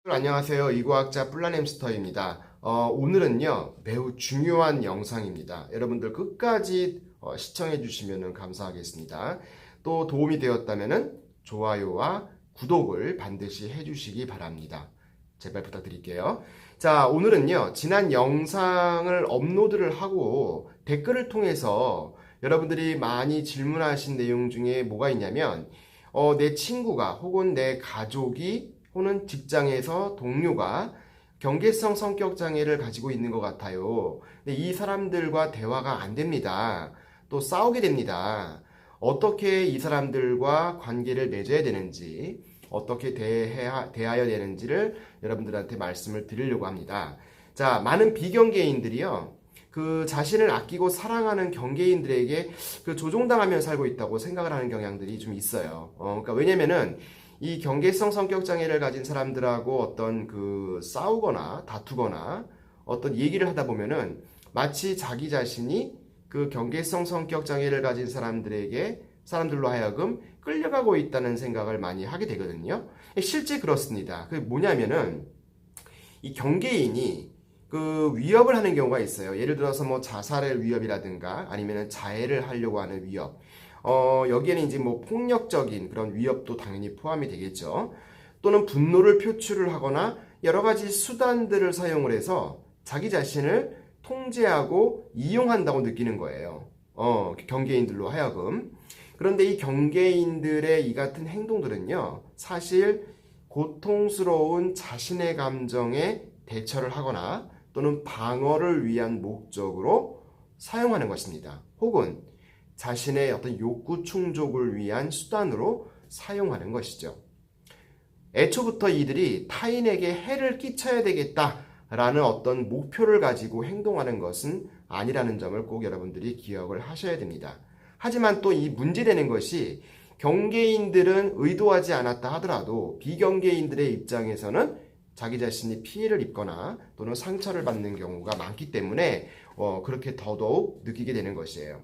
안녕하세요. 이과학자 뿔라햄스터입니다. 오늘은요 매우 중요한 영상입니다. 여러분들 끝까지 시청해 주시면 감사하겠습니다. 또 도움이 되었다면 좋아요와 구독을 반드시 해주시기 바랍니다. 제발 부탁드릴게요. 자, 오늘은요 지난 영상을 업로드를 하고 댓글을 통해서 여러분들이 많이 질문하신 내용 중에 뭐가 있냐면 내 친구가 혹은 내 가족이 혹은 직장에서 동료가 경계성 성격 장애를 가지고 있는 것 같아요. 근데 이 사람들과 대화가 안 됩니다. 또 싸우게 됩니다. 어떻게 이 사람들과 관계를 맺어야 되는지, 어떻게 대하여야 되는지를 여러분들한테 말씀을 드리려고 합니다. 자, 많은 비경계인들이요. 그 자신을 아끼고 사랑하는 경계인들에게 그 조종당하며 살고 있다고 생각을 하는 경향들이 좀 있어요. 그러니까 왜냐면은 이 경계성 성격 장애를 가진 사람들하고 어떤 그 싸우거나 다투거나 어떤 얘기를 하다 보면은 마치 자기 자신이 그 경계성 성격 장애를 가진 사람들로 하여금 끌려가고 있다는 생각을 많이 하게 되거든요. 실제 그렇습니다. 그게 뭐냐면은 이 경계인이 그 위협을 하는 경우가 있어요. 예를 들어서 뭐 자살의 위협이라든가 아니면 자해를 하려고 하는 위협. 여기에는 이제 뭐 폭력적인 그런 위협도 당연히 포함이 되겠죠. 또는 분노를 표출을 하거나 여러 가지 수단들을 사용을 해서 자기 자신을 통제하고 이용한다고 느끼는 거예요. 경계인들로 하여금. 그런데 이 경계인들의 이 같은 행동들은요, 사실 고통스러운 자신의 감정에 대처를 하거나 또는 방어를 위한 목적으로 사용하는 것입니다. 혹은 자신의 어떤 욕구 충족을 위한 수단으로 사용하는 것이죠. 애초부터 이들이 타인에게 해를 끼쳐야 되겠다라는 어떤 목표를 가지고 행동하는 것은 아니라는 점을 꼭 여러분들이 기억을 하셔야 됩니다. 하지만 또 이 문제되는 것이 경계인들은 의도하지 않았다 하더라도 비경계인들의 입장에서는 자기 자신이 피해를 입거나 또는 상처를 받는 경우가 많기 때문에 그렇게 더더욱 느끼게 되는 것이에요.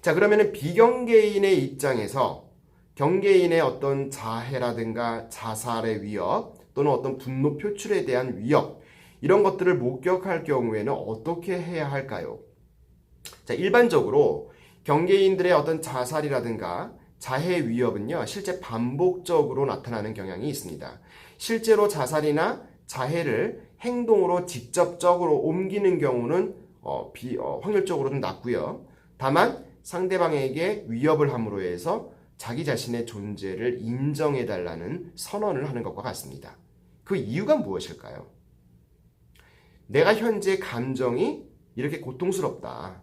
자, 그러면은 비경계인의 입장에서 경계인의 어떤 자해라든가 자살의 위협 또는 어떤 분노 표출에 대한 위협 이런 것들을 목격할 경우에는 어떻게 해야 할까요? 자, 일반적으로 경계인들의 어떤 자살이라든가 자해 위협은요, 실제 반복적으로 나타나는 경향이 있습니다. 실제로 자살이나 자해를 행동으로 직접적으로 옮기는 경우는 확률적으로는 낮고요. 다만 상대방에게 위협을 함으로 해서 자기 자신의 존재를 인정해달라는 선언을 하는 것과 같습니다. 그 이유가 무엇일까요? 내가 현재 감정이 이렇게 고통스럽다.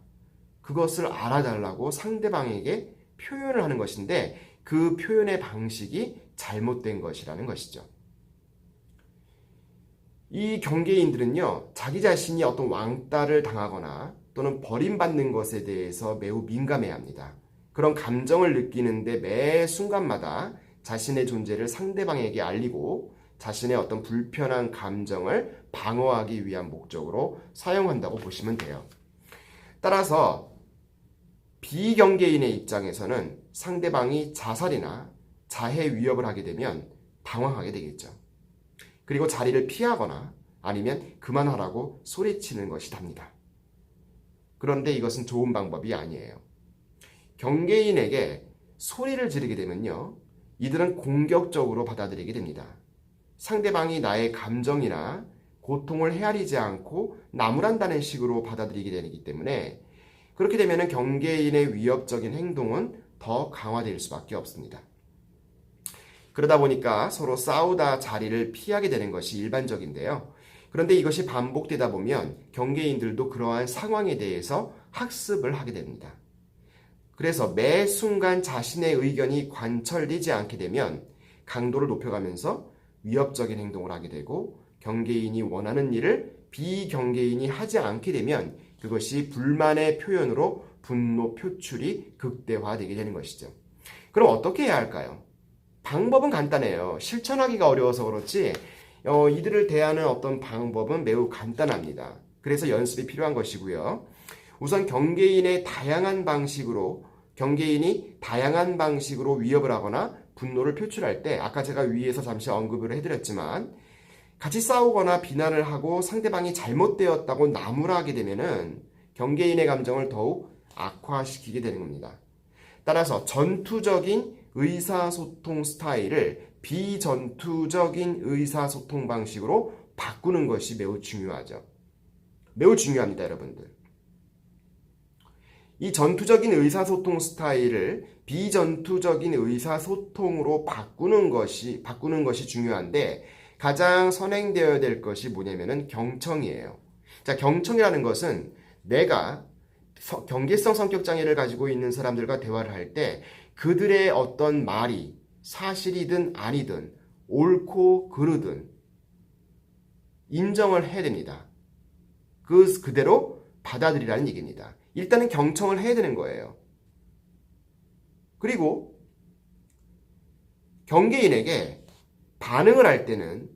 그것을 알아달라고 상대방에게 표현을 하는 것인데 그 표현의 방식이 잘못된 것이라는 것이죠. 이 경계인들은요, 자기 자신이 어떤 왕따를 당하거나 또는 버림받는 것에 대해서 매우 민감해야 합니다. 그런 감정을 느끼는데 매 순간마다 자신의 존재를 상대방에게 알리고 자신의 어떤 불편한 감정을 방어하기 위한 목적으로 사용한다고 보시면 돼요. 따라서 비경계인의 입장에서는 상대방이 자살이나 자해 위협을 하게 되면 당황하게 되겠죠. 그리고 자리를 피하거나 아니면 그만하라고 소리치는 것이 답니다. 그런데 이것은 좋은 방법이 아니에요. 경계인에게 소리를 지르게 되면요, 이들은 공격적으로 받아들이게 됩니다. 상대방이 나의 감정이나 고통을 헤아리지 않고 나무란다는 식으로 받아들이게 되기 때문에 그렇게 되면 경계인의 위협적인 행동은 더 강화될 수밖에 없습니다. 그러다 보니까 서로 싸우다 자리를 피하게 되는 것이 일반적인데요. 그런데 이것이 반복되다 보면 경계인들도 그러한 상황에 대해서 학습을 하게 됩니다. 그래서 매 순간 자신의 의견이 관철되지 않게 되면 강도를 높여가면서 위협적인 행동을 하게 되고 경계인이 원하는 일을 비경계인이 하지 않게 되면 그것이 불만의 표현으로 분노 표출이 극대화되게 되는 것이죠. 그럼 어떻게 해야 할까요? 방법은 간단해요. 실천하기가 어려워서 그렇지 이들을 대하는 어떤 방법은 매우 간단합니다. 그래서 연습이 필요한 것이고요. 우선 경계인이 다양한 방식으로 위협을 하거나 분노를 표출할 때 아까 제가 위에서 잠시 언급을 해드렸지만 같이 싸우거나 비난을 하고 상대방이 잘못되었다고 나무라하게 되면은 경계인의 감정을 더욱 악화시키게 되는 겁니다. 따라서 전투적인 의사소통 스타일을 비전투적인 의사소통 방식으로 바꾸는 것이 매우 중요하죠. 매우 중요합니다, 여러분들. 이 전투적인 의사소통 스타일을 비전투적인 의사소통으로 바꾸는 것이 중요한데 가장 선행되어야 될 것이 뭐냐면은 경청이에요. 자, 경청이라는 것은 내가 경계성 성격 장애를 가지고 있는 사람들과 대화를 할 때 그들의 어떤 말이 사실이든 아니든 옳고 그르든 인정을 해야 됩니다. 그대로 받아들이라는 얘기입니다. 일단은 경청을 해야 되는 거예요. 그리고 경계인에게 반응을 할 때는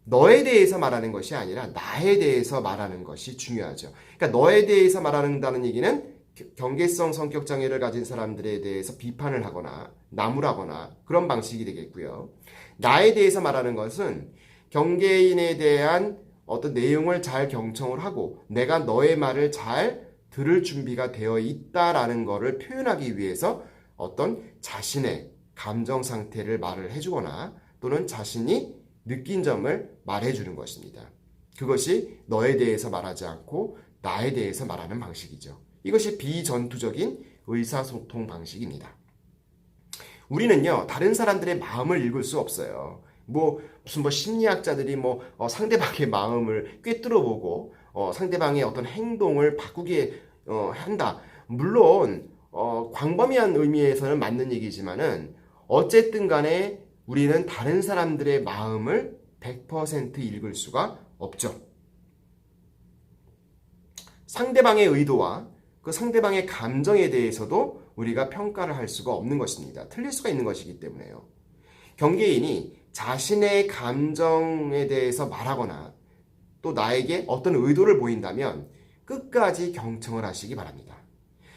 너에 대해서 말하는 것이 아니라 나에 대해서 말하는 것이 중요하죠. 그러니까 너에 대해서 말한다는 얘기는 경계성 성격 장애를 가진 사람들에 대해서 비판을 하거나 나무라거나 그런 방식이 되겠고요. 나에 대해서 말하는 것은 경계인에 대한 어떤 내용을 잘 경청을 하고 내가 너의 말을 잘 들을 준비가 되어 있다라는 것을 표현하기 위해서 어떤 자신의 감정 상태를 말을 해주거나 또는 자신이 느낀 점을 말해주는 것입니다. 그것이 너에 대해서 말하지 않고 나에 대해서 말하는 방식이죠. 이것이 비전투적인 의사소통 방식입니다. 우리는요, 다른 사람들의 마음을 읽을 수 없어요. 무슨 심리학자들이 상대방의 마음을 꿰뚫어보고 상대방의 어떤 행동을 바꾸게 한다. 물론 광범위한 의미에서는 맞는 얘기지만은 어쨌든 간에 우리는 다른 사람들의 마음을 100% 읽을 수가 없죠. 상대방의 의도와 그 상대방의 감정에 대해서도 우리가 평가를 할 수가 없는 것입니다. 틀릴 수가 있는 것이기 때문에요. 경계인이 자신의 감정에 대해서 말하거나 또 나에게 어떤 의도를 보인다면 끝까지 경청을 하시기 바랍니다.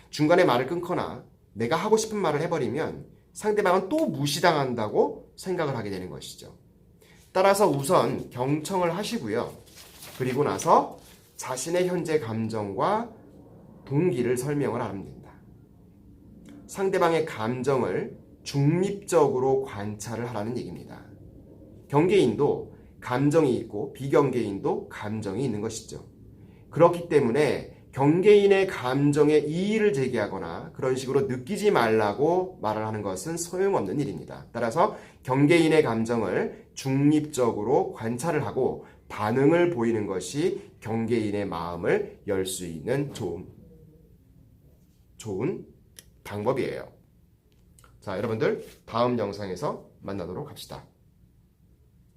중간에 말을 끊거나 내가 하고 싶은 말을 해버리면 상대방은 또 무시당한다고 생각을 하게 되는 것이죠. 따라서 우선 경청을 하시고요. 그리고 나서 자신의 현재 감정과 동기를 설명을 하면 됩니다. 상대방의 감정을 중립적으로 관찰을 하라는 얘기입니다. 경계인도 감정이 있고 비경계인도 감정이 있는 것이죠. 그렇기 때문에 경계인의 감정에 이의를 제기하거나 그런 식으로 느끼지 말라고 말을 하는 것은 소용없는 일입니다. 따라서 경계인의 감정을 중립적으로 관찰을 하고 반응을 보이는 것이 경계인의 마음을 열 수 있는 좋은 방법이에요. 자, 여러분들 다음 영상에서 만나도록 합시다.